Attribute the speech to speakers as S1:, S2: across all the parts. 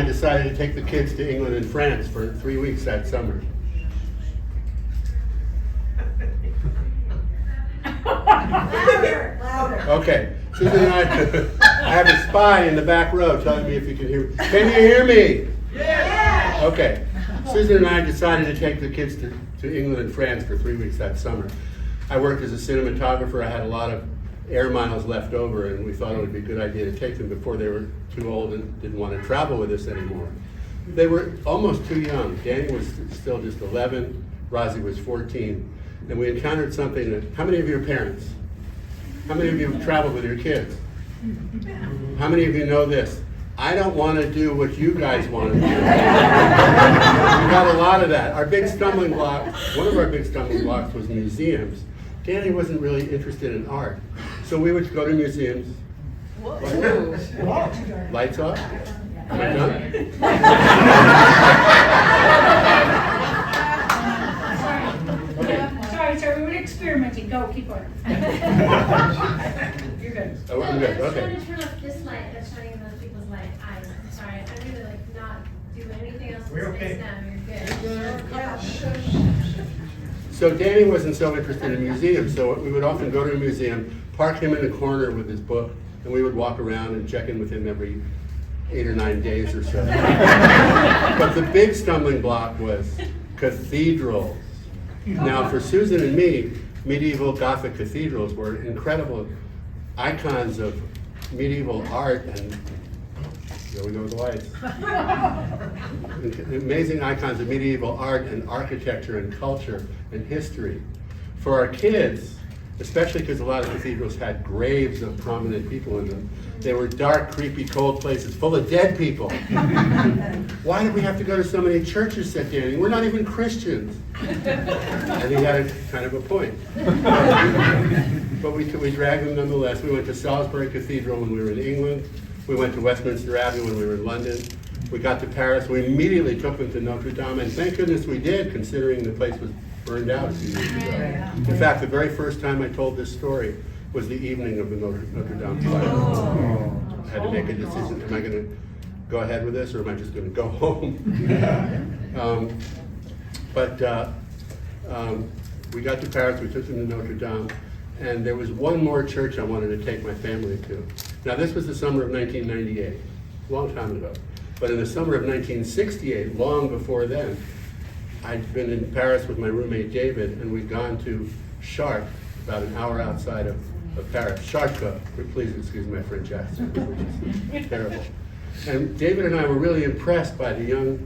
S1: I decided to take the kids to England and France for 3 weeks that summer.
S2: Louder, louder.
S1: Okay, Susan and I have a spy in the back row telling me if you can hear me. Can you hear me?
S2: Yeah.
S1: Okay, Susan and I decided to take the kids to England and France for 3 weeks that summer. I worked as a cinematographer. I had a lot of air miles left over, and we thought it would be a good idea to take them before they were too old and didn't want to travel with us anymore. They were almost too young. Danny was still just 11, Rosie was 14, and we encountered something that, how many of you are parents? How many of you have traveled with your kids? How many of you know this? I don't want to do what you guys want to do. We got a lot of that. Our big stumbling block, one of our big stumbling blocks was museums. Danny wasn't really interested in art. So we would go to museums. Lights off? Am I done?
S3: Sorry, we were experimenting. Go, keep going. You're good.
S1: Oh, I'm good,
S4: I'm
S1: okay.
S4: trying to turn off this light that's shining in those people's light eyes. I'm sorry, I really like not do anything else
S2: We're
S4: to
S2: okay.
S4: space now. You're good.
S2: Yeah.
S1: So Danny wasn't so interested in museums, so we would often go to a museum, park him in the corner with his book, and we would walk around and check in with him every 8 or 9 days or so. But the big stumbling block was cathedrals. Now, for Susan and me, medieval Gothic cathedrals were incredible icons of medieval art, and there we go with the lights. Amazing icons of medieval art and architecture and culture and history. For our kids, especially because a lot of cathedrals had graves of prominent people in them, they were dark, creepy, cold places full of dead people. Why did we have to go to so many churches, said Danny? We're not even Christians. And he had a kind of a point. But we dragged them nonetheless. We went to Salisbury Cathedral when we were in England. We went to Westminster Abbey when we were in London. We got to Paris. We immediately took them to Notre Dame, and thank goodness we did, considering the place was burned out a few years ago. In fact, the very first time I told this story was the evening of the Notre Dame fire. I had to make a decision. Am I going to go ahead with this, or am I just going to go home? We got to Paris. We took them to Notre Dame. And there was one more church I wanted to take my family to. Now, this was the summer of 1998, a long time ago. But in the summer of 1968, long before then, I'd been in Paris with my roommate David, and we'd gone to Chartres, about an hour outside of Paris. Chartres, please excuse my French accent, which is terrible. And David and I were really impressed by the young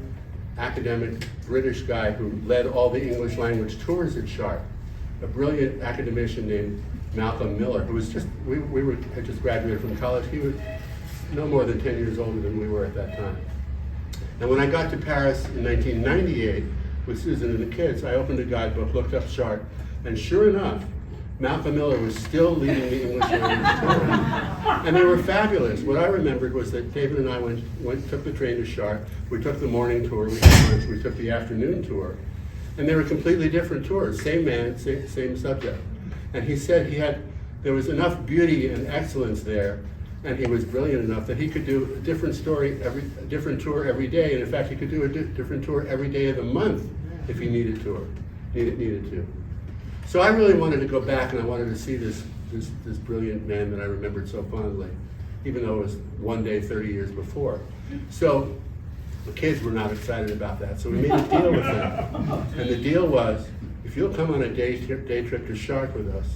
S1: academic British guy who led all the English language tours at Chartres, a brilliant academician named Malcolm Miller, who was just, had just graduated from college. He was no more than 10 years older than we were at that time. And when I got to Paris in 1998 with Susan and the kids, I opened a guidebook, looked up Chartres, and sure enough, Malcolm Miller was still leading the English language tour. And they were fabulous. What I remembered was that David and I took the train to Chartres, we took the morning tour, we had lunch, we took the afternoon tour. And they were completely different tours, same man, same subject. And he said there was enough beauty and excellence there, and he was brilliant enough that he could do a different tour every day. And in fact, he could do a different tour every day of the month if he needed to. So I really wanted to go back, and I wanted to see this brilliant man that I remembered so fondly, even though it was one day 30 years before. So the kids were not excited about that, so we made a deal with them. And the deal was, if you'll come on a day trip to Chartres with us,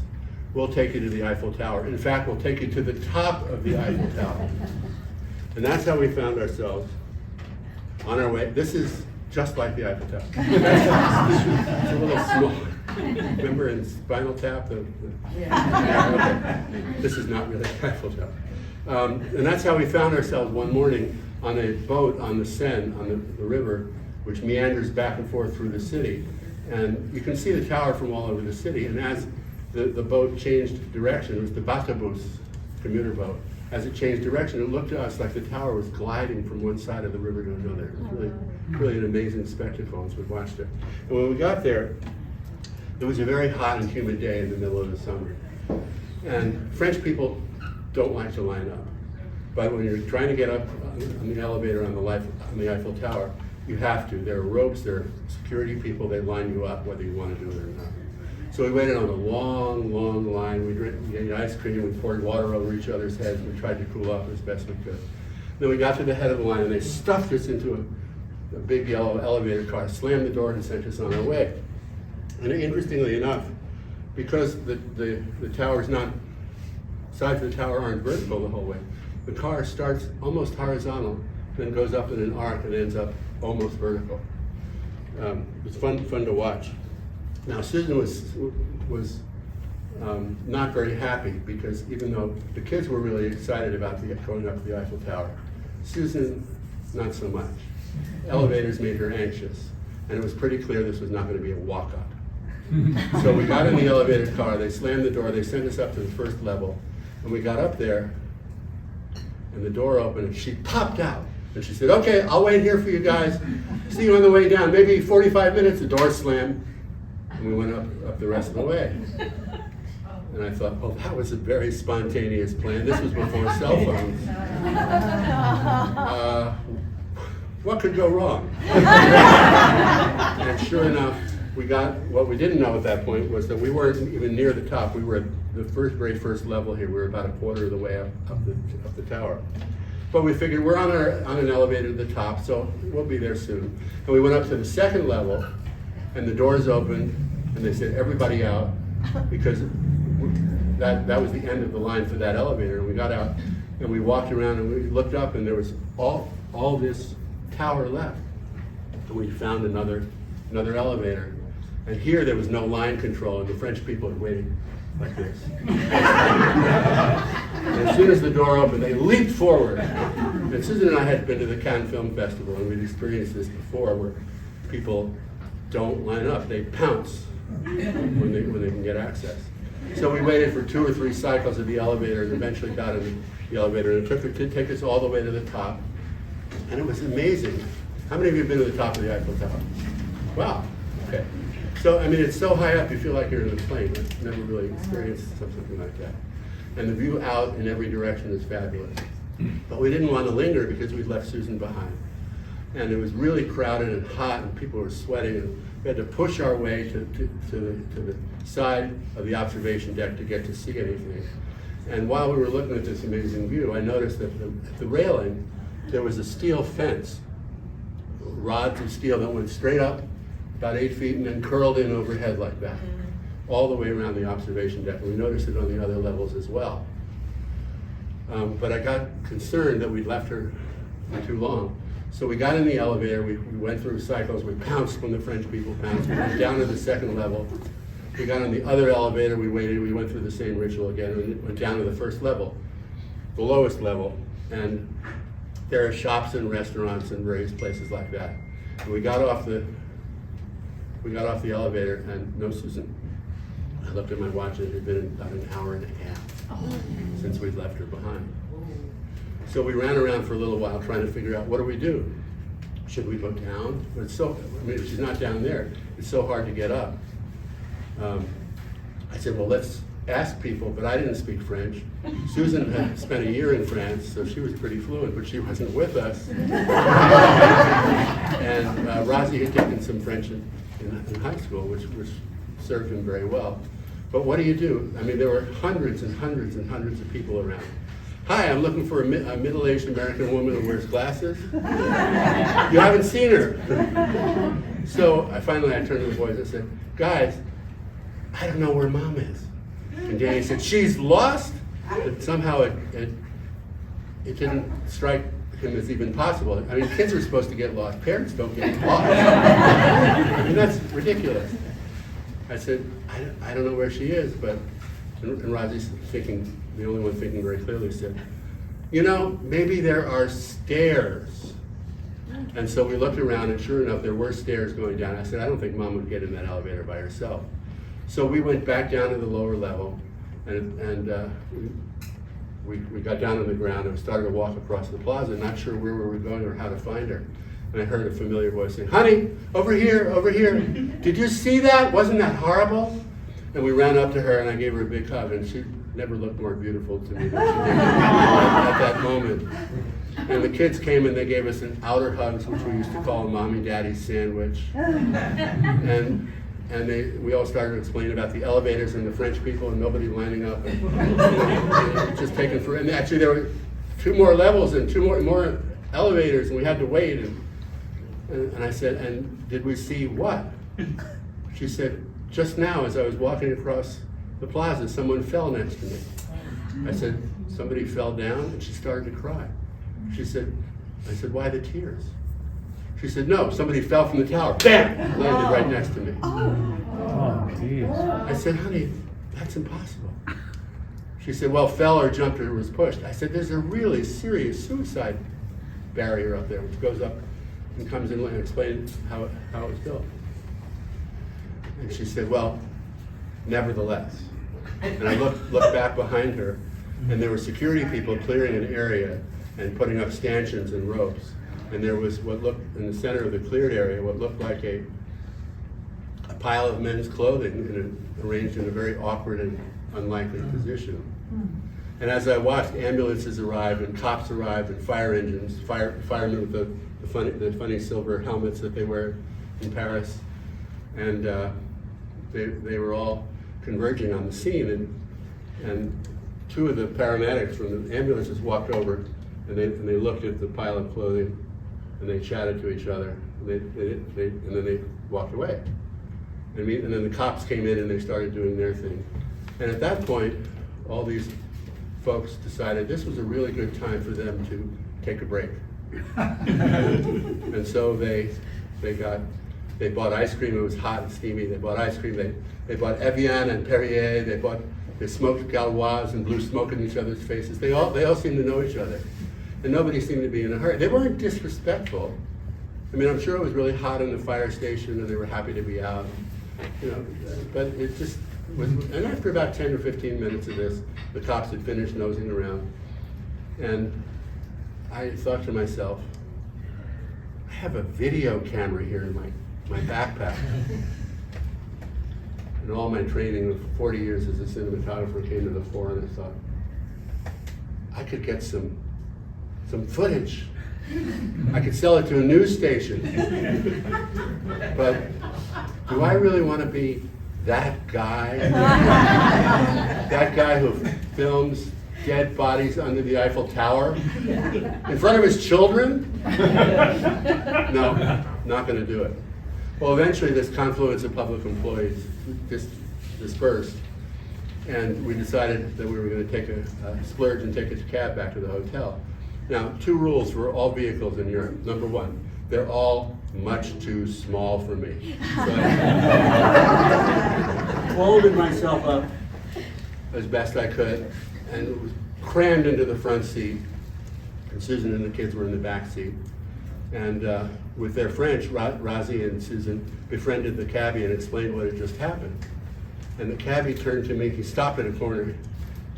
S1: we'll take you to the Eiffel Tower. In fact, we'll take you to the top of the Eiffel Tower. And that's how we found ourselves on our way. This is just like the Eiffel Tower. It's a little small. Remember in Spinal Tap? Okay. This is not really the Eiffel Tower. And that's how we found ourselves one morning on a boat on the Seine, on the river, which meanders back and forth through the city. And you can see the tower from all over the city. And as the boat changed direction, it was the Bateaubus commuter boat. As it changed direction, it looked to us like the tower was gliding from one side of the river to another. It was really an amazing spectacle as we watched it. And when we got there, it was a very hot and humid day in the middle of the summer. And French people don't like to line up. But when you're trying to get up on the elevator on the Eiffel Tower, you have to. There are ropes, there are security people, they line you up whether you want to do it or not. So we waited on a long, long line. We ate ice cream, we poured water over each other's heads, we tried to cool off as best we could. Then we got to the head of the line and they stuffed us into a big yellow elevator car, slammed the door and sent us on our way. And interestingly enough, because the tower's not, sides of the tower aren't vertical the whole way, the car starts almost horizontal, then goes up in an arc and ends up almost vertical. It's fun to watch. Now Susan was not very happy because even though the kids were really excited about going up the Eiffel Tower, Susan not so much. Elevators made her anxious, and it was pretty clear this was not going to be a walk-up. So we got in the elevator car, they slammed the door, they sent us up to the first level, and we got up there, and the door opened, and she popped out. And she said, okay, I'll wait here for you guys. See you on the way down. Maybe 45 minutes, the door slammed, and we went up the rest of the way. And I thought, oh, that was a very spontaneous plan. This was before cell phones. What could go wrong? And sure enough, what we didn't know at that point was that we weren't even near the top. We were at the very first level here. We were about a quarter of the way up the tower. But we figured we're on an elevator to the top, so we'll be there soon. And we went up to the second level, and the doors opened, and they said, everybody out, because that was the end of the line for that elevator. And we got out, and we walked around, and we looked up, and there was all this tower left. And we found another elevator. And here there was no line control, and the French people had waited like this. And as soon as the door opened, they leaped forward. And Susan and I had been to the Cannes Film Festival, and we'd experienced this before, where people don't line up; they pounce when they can get access. So we waited for 2 or 3 cycles of the elevator, and eventually got in the elevator. And it took us all the way to the top, and it was amazing. How many of you have been to the top of the Eiffel Tower? Wow. Okay. So, I mean, it's so high up, you feel like you're in a plane. I've never really experienced something like that. And the view out in every direction is fabulous. But we didn't want to linger because we'd left Susan behind. And it was really crowded and hot, and people were sweating, and we had to push our way to the side of the observation deck to get to see anything. And while we were looking at this amazing view, I noticed that at the railing, there was a steel fence, rods of steel that went straight up, about 8 feet, and then curled in overhead like that, all the way around the observation deck. And we noticed it on the other levels as well. But I got concerned that we'd left her for too long. So we got in the elevator, we went through cycles, we pounced when the French people pounced, we went down to the second level. We got on the other elevator, we waited, we went through the same ritual again, and went down to the first level, the lowest level. And there are shops and restaurants and various places like that. And we got off the elevator, and no Susan. I looked at my watch, and it had been about an hour and a half since we'd left her behind. So we ran around for a little while trying to figure out, what do we do? Should we go down? But she's not down there. It's so hard to get up. I said, well, let's ask people, but I didn't speak French. Susan had spent a year in France, so she was pretty fluent, but she wasn't with us. And Razi had taken some French in high school, which served him very well. But what do you do? I mean, there were hundreds and hundreds and hundreds of people around. Hi, I'm looking for a middle-aged American woman who wears glasses. You haven't seen her. So finally I turned to the boys and said, guys, I don't know where Mom is. And Danny said, she's lost? And somehow it didn't strike him as even possible. I mean, kids are supposed to get lost. Parents don't get lost. I mean, that's ridiculous. I said, I don't know where she is, but, and Razi's thinking, the only one thinking very clearly, said, you know, maybe there are stairs. And so we looked around, and sure enough, there were stairs going down. I said, I don't think Mom would get in that elevator by herself. So we went back down to the lower level, and we got down on the ground and started to walk across the plaza, not sure where we were going or how to find her. And I heard a familiar voice saying, honey, over here, over here. Did you see that? Wasn't that horrible? And we ran up to her, and I gave her a big hug, and never looked more beautiful to me than she did at that moment. And the kids came and they gave us an outer hugs, which we used to call a mommy daddy sandwich. And we all started explaining about the elevators and the French people and nobody lining up. And just taking for, and actually there were 2 more levels and 2 more elevators, and we had to wait. And I said, and did we see what? She said, just now as I was walking across the plaza, someone fell next to me. I said, somebody fell down? And she started to cry. I said, why the tears? She said, no, somebody fell from the tower. Bam! Landed right next to me.
S5: Oh, geez.
S1: I said, honey, that's impossible. She said, well, fell or jumped or was pushed. I said, there's a really serious suicide barrier up there, which goes up and comes in and explains how it was built. And she said, well, nevertheless. And I looked back behind her, and there were security people clearing an area and putting up stanchions and ropes. And there was what looked, in the center of the cleared area, what looked like a pile of men's clothing arranged in a very awkward and unlikely position. And as I watched, ambulances arrived and cops arrived and fire engines, firemen with the funny silver helmets that they wear in Paris. And they were all converging on the scene. And 2 of the paramedics from the ambulances walked over and they looked at the pile of clothing and they chatted to each other. And then they walked away. And then the cops came in and they started doing their thing. And at that point, all these folks decided this was a really good time for them to take a break. And so they bought ice cream. It was hot and steamy. They bought ice cream. They bought Evian and Perrier. They smoked Gauloise and blew smoke in each other's faces. They all seemed to know each other, and nobody seemed to be in a hurry. They weren't disrespectful. I mean, I'm sure it was really hot in the fire station, and they were happy to be out. But it just was. And after about 10 or 15 minutes of this, the cops had finished nosing around, and I thought to myself, I have a video camera here in my backpack. And all my training of 40 years as a cinematographer came to the fore, and I thought, I could get some footage. I could sell it to a news station. But do I really want to be that guy? That guy who films dead bodies under the Eiffel Tower? In front of his children? No, not going to do it. Well, eventually this confluence of public employees dispersed, and we decided that we were going to take a splurge and take a cab back to the hotel. Now, 2 rules for all vehicles in Europe. Number 1, they're all much too small for me. So I folded myself up as best I could and was crammed into the front seat, and Susan and the kids were in the back seat. And with their French, Rosie and Susan befriended the cabbie and explained what had just happened. And the cabbie turned to me, he stopped at a corner,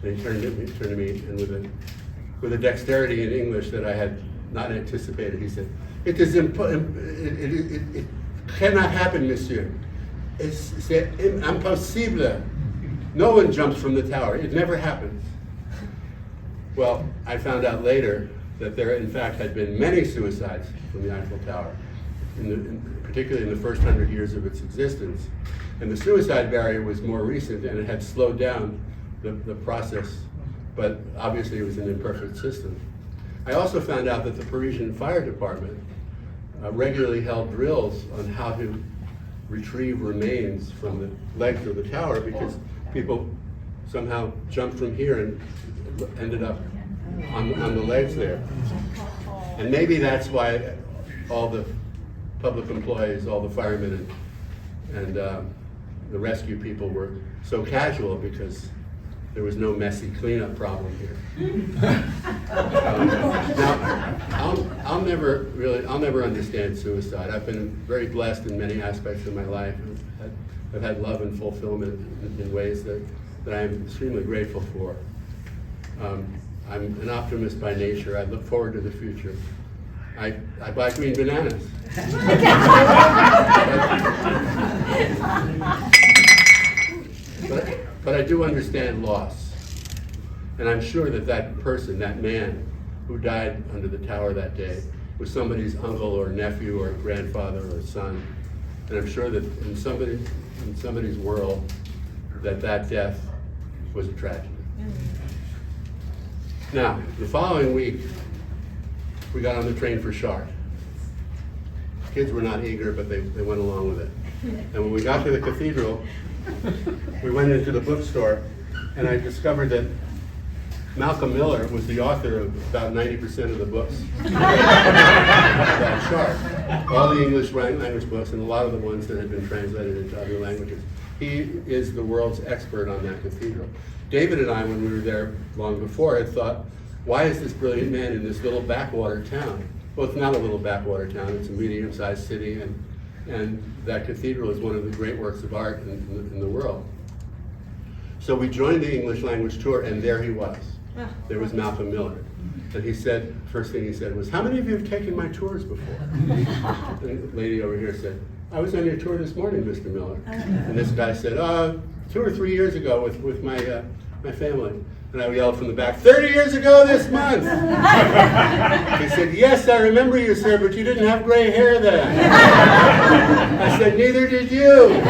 S1: and he turned to me, and with a dexterity in English that I had not anticipated, he said, it cannot happen, monsieur. C'est impossible. No one jumps from the tower. It never happens. Well, I found out later that there, in fact, had been many suicides from the Eiffel Tower, particularly in the first 100 years of its existence. And the suicide barrier was more recent, and it had slowed down the process, but obviously it was an imperfect system. I also found out that the Parisian Fire Department regularly held drills on how to retrieve remains from the legs of the tower, because people somehow jumped from here and ended up on the legs there. And maybe that's why all the public employees, all the firemen and the rescue people were so casual, because there was no messy cleanup problem here. Now, I'll never understand suicide. I've been very blessed in many aspects of my life. I've had love and fulfillment in ways that I am extremely grateful for. I'm an optimist by nature. I look forward to the future. I buy green bananas. But I do understand loss. And I'm sure that that person, that man who died under the tower that day, was somebody's uncle or nephew or grandfather or son. And I'm sure that in somebody's world, that death was a tragedy. Now, the following week, we got on the train for Chartres. Kids were not eager, but they went along with it. And when we got to the cathedral, we went into the bookstore, and I discovered that Malcolm Miller was the author of about 90% of the books about Chartres. All the English language books and a lot of the ones that had been translated into other languages. He is the world's expert on that cathedral. David and I, when we were there long before, had thought, why is this brilliant man in this little backwater town? Well, it's not a little backwater town, it's a medium-sized city, and that cathedral is one of the great works of art in the world. So we joined the English language tour, and there he was. There was Malcolm Miller. And he said, first thing he said was, how many of you have taken my tours before? And the lady over here said, I was on your tour this morning, Mr. Miller. And this guy said, 2 or 3 years ago with my family. And I yelled from the back, 30 years ago this month. He said, yes, I remember you, sir, but you didn't have gray hair then. I said, neither did you.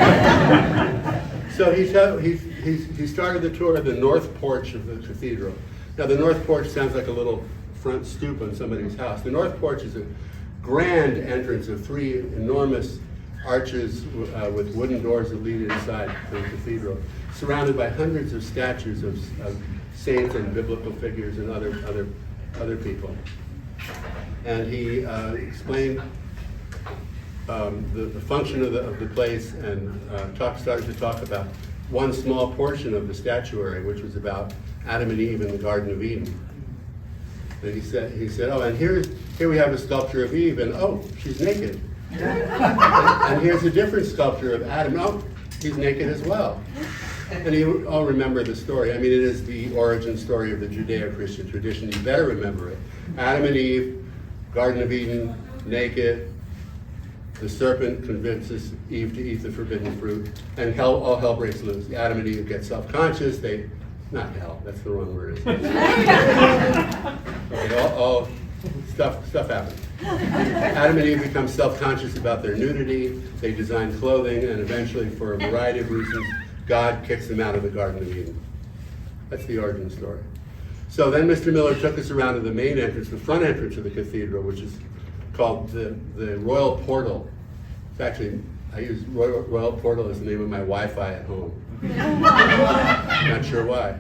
S1: So he started the tour of the north porch of the cathedral. Now, the north porch sounds like a little front stoop on somebody's house. The north porch is a grand entrance of 3 enormous arches with wooden doors that lead inside the cathedral, surrounded by hundreds of statues of saints and biblical figures and other people. And he explained the function of the place and started to talk about one small portion of the statuary, which was about Adam and Eve in the Garden of Eden. And he said, oh, and here we have a sculpture of Eve, and oh, she's naked. And here's a different sculpture of Adam. Oh, he's naked as well. And you all remember the story. I mean, it is the origin story of the Judeo-Christian tradition. You better remember it. Adam and Eve, Garden of Eden, naked. The serpent convinces Eve to eat the forbidden fruit, and all hell breaks loose. Adam and Eve get self-conscious. Not hell. That's the wrong word. Okay, all stuff happens. Adam and Eve become self-conscious about their nudity. They design clothing, and eventually, for a variety of reasons, God kicks them out of the Garden of Eden. That's the origin story. So then Mr. Miller took us around to the main entrance, the front entrance of the cathedral, which is called the Royal Portal. It's actually, I use Royal Portal as the name of my Wi-Fi at home. Not sure why.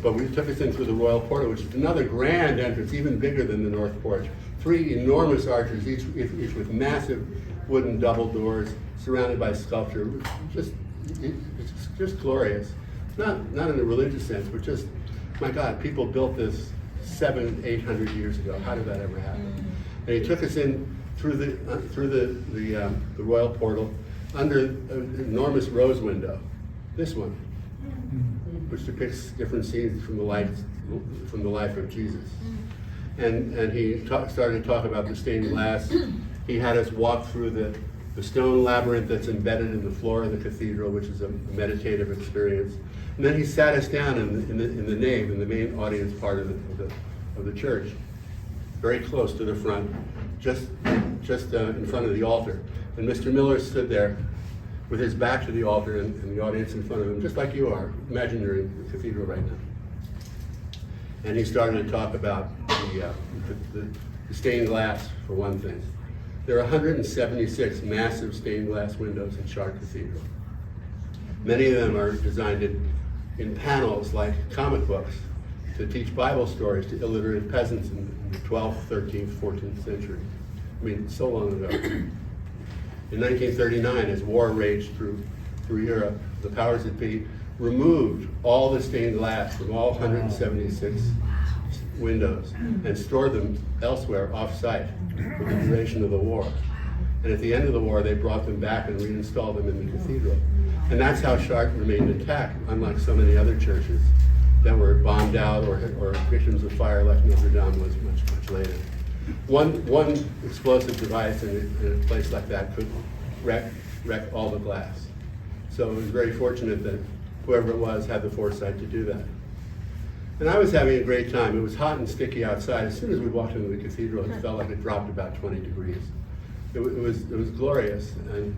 S1: But we took us in through the Royal Portal, which is another grand entrance, even bigger than the North Porch. 3 enormous arches, each with massive wooden double doors, surrounded by sculpture. It's just glorious. Not in a religious sense, but just, my God, people built this 700-800 years ago. How did that ever happen? And he took us in through the Royal Portal under an enormous rose window. This one, which depicts different scenes from the life of Jesus. And he started to talk about the stained glass. He had us walk through the stone labyrinth that's embedded in the floor of the cathedral, which is a meditative experience. And then he sat us down in the nave, in the main audience part of the church, very close to the front, just in front of the altar. And Mr. Miller stood there with his back to the altar and the audience in front of him, just like you are. Imagine you're in the cathedral right now. And he started to talk about the stained glass, for one thing. There are 176 massive stained glass windows in Chartres Cathedral. Many of them are designed in panels like comic books to teach Bible stories to illiterate peasants in the 12th, 13th, 14th century. I mean, so long ago. In 1939, as war raged through Europe, the powers that be removed all the stained glass from all 176 windows and stored them elsewhere off-site for the duration of the war. And at the end of the war, they brought them back and reinstalled them in the cathedral. And that's how Chartres remained intact, unlike so many other churches that were bombed out or victims of fire, like Notre Dame was much later. One explosive device in a place like that could wreck all the glass. So it was very fortunate that whoever it was had the foresight to do that. And I was having a great time. It was hot and sticky outside. As soon as we walked into the cathedral, it felt like it dropped about 20 degrees. It was glorious, and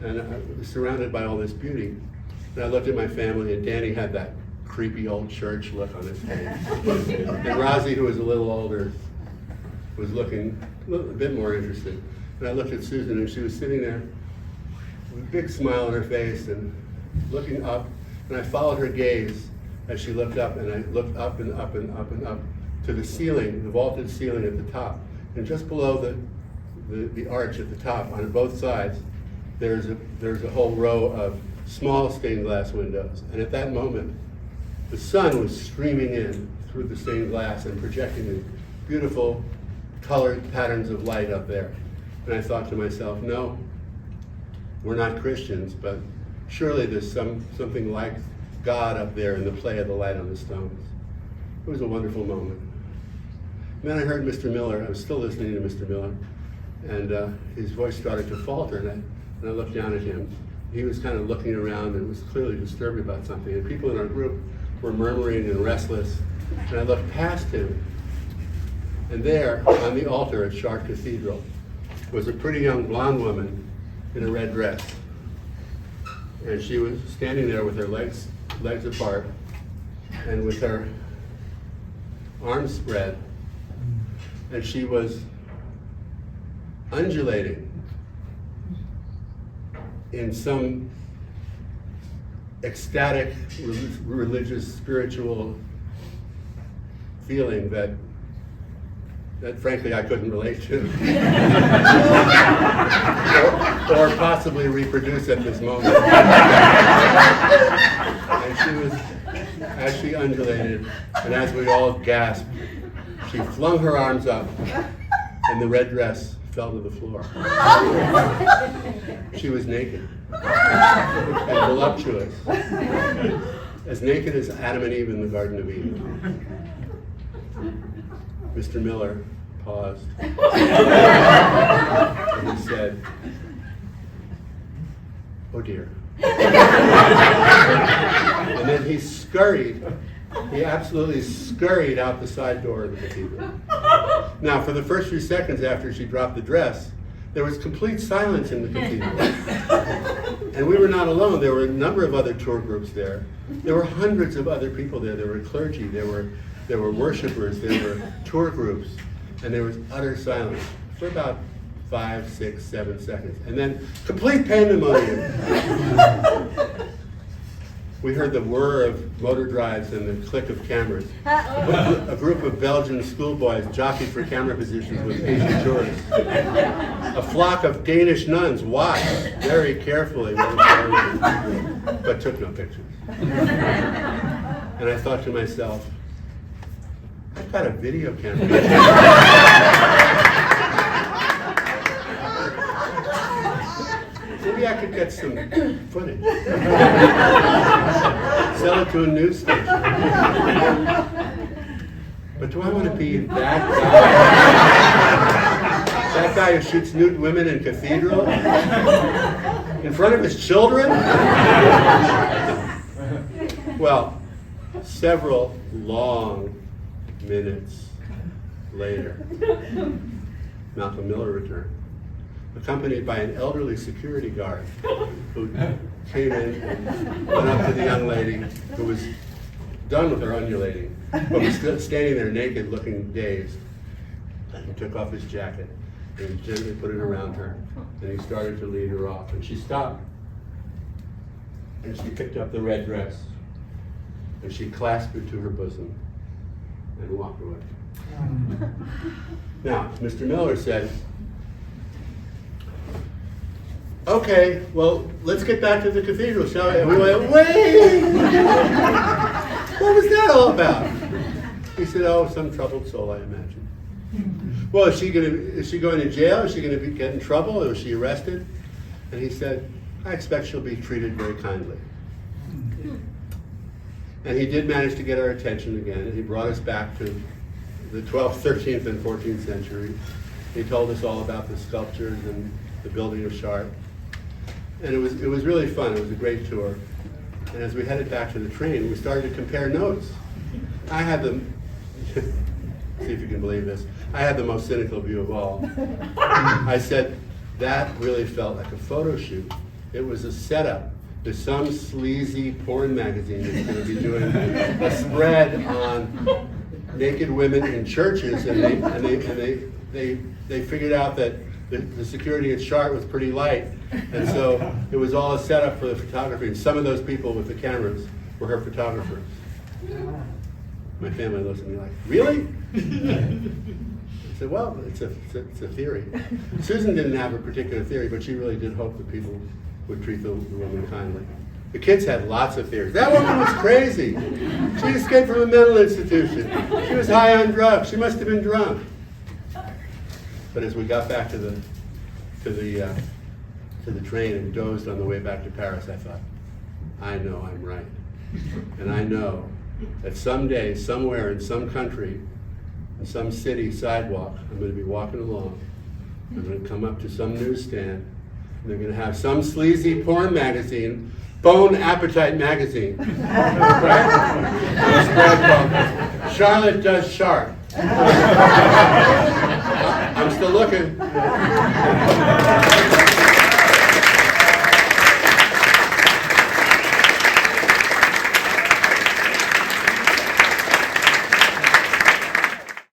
S1: I was surrounded by all this beauty. And I looked at my family, and Danny had that creepy old church look on his face. And Rosie, who was a little older, was looking a bit more interested. And I looked at Susan, and she was sitting there with a big smile on her face and looking up. And I followed her gaze as she looked up, and I looked up and up and up and up to the ceiling, the vaulted ceiling at the top. And just below the arch at the top, on both sides, there's a whole row of small stained glass windows. And at that moment, the sun was streaming in through the stained glass and projecting these beautiful colored patterns of light up there. And I thought to myself, no, we're not Christians, but surely there's something like God up there in the play of the light on the stones. It was a wonderful moment. And then I heard Mr. Miller. I was still listening to Mr. Miller, and his voice started to falter, and I looked down at him. He was kind of looking around and was clearly disturbed about something, and people in our group were murmuring and restless, and I looked past him, and there, on the altar at Chartres Cathedral, was a pretty young blonde woman in a red dress. And she was standing there with her legs apart and with her arms spread, and she was undulating in some ecstatic religious spiritual feeling that frankly I couldn't relate to or possibly reproduce at this moment. And she was, as she undulated and as we all gasped, she flung her arms up and the red dress fell to the floor. She was naked and voluptuous, as naked as Adam and Eve in the Garden of Eden. Mr. Miller paused and he said, "Oh dear." And then he absolutely scurried out the side door of the cathedral. Now, for the first few seconds after she dropped the dress, there was complete silence in the cathedral. And we were not alone. There were a number of other tour groups there. There were hundreds of other people there. There were clergy, there were worshipers, there were tour groups, and there was utter silence for about 5, 6, 7 seconds. And then complete pandemonium. We heard the whir of motor drives and the click of cameras. A group of Belgian schoolboys jockeyed for camera positions with Asian tourists. A flock of Danish nuns watched very carefully, but took no pictures. And I thought to myself, I've got a video camera. Maybe I could get some footage. Sell it to a news station. But do I want to be that guy? That guy who shoots nude women in cathedral? In front of his children? Well, several long minutes later, Malcolm Miller returned, accompanied by an elderly security guard who came in and went up to the young lady who was done with her undulating, but was still standing there naked, looking dazed. He took off his jacket and gently put it around her, and he started to lead her off. And she stopped, and she picked up the red dress, and she clasped it to her bosom and walked away. Now, Mr. Miller said, "Okay, well, let's get back to the cathedral, shall we?" And we went, "Wait! What was that all about?" He said, "Oh, some troubled soul, I imagine." "Well, is she going to jail? Is she going to get in trouble? Or is she arrested?" And he said, "I expect she'll be treated very kindly." And he did manage to get our attention again, and he brought us back to the 12th, 13th, and 14th century. He told us all about the sculptures and the building of Chartres. And it was really fun. It was a great tour. And as we headed back to the train, we started to compare notes. I had the, see if you can believe this, I had the most cynical view of all. I said, that really felt like a photo shoot. It was a setup. There's some sleazy porn magazine that's going to be doing a spread on naked women in churches, and they figured out that the security at Chart was pretty light, and so it was all a setup for the photography. And some of those people with the cameras were her photographers. My family looks at me like, really? I said, well, it's a theory. Susan didn't have a particular theory, but she really did hope that people would treat the woman kindly. The kids had lots of theories. That woman was crazy. She escaped from a mental institution. She was high on drugs. She must have been drunk. But as we got back to the train and dozed on the way back to Paris, I thought, I know I'm right. And I know that someday, somewhere in some country, in some city sidewalk, I'm going to be walking along. I'm going to come up to some newsstand, and they're going to have some sleazy porn magazine, Bone Appetite magazine, right? Charlotte Does Sharp. I'm still looking.